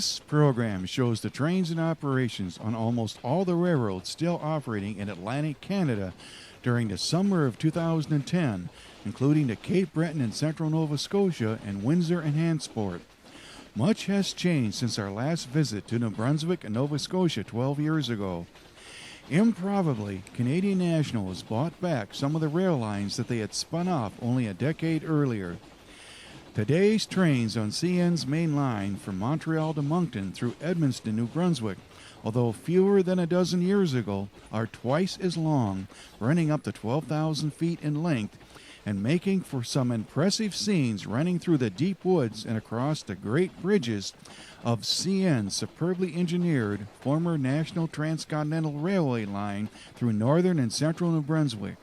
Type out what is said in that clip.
This program shows the trains and operations on almost all the railroads still operating in Atlantic Canada during the summer of 2010, including the Cape Breton and Central Nova Scotia and Windsor and Hansport. Much has changed since our last visit to New Brunswick and Nova Scotia 12 years ago. Improbably, Canadian National has bought back some of the rail lines that they had spun off only a decade earlier. Today's trains on CN's main line from Montreal to Moncton through Edmundston, New Brunswick, although fewer than a dozen years ago, are twice as long, running up to 12,000 feet in length, and making for some impressive scenes running through the deep woods and across the great bridges of CN's superbly engineered former National Transcontinental Railway line through northern and central New Brunswick.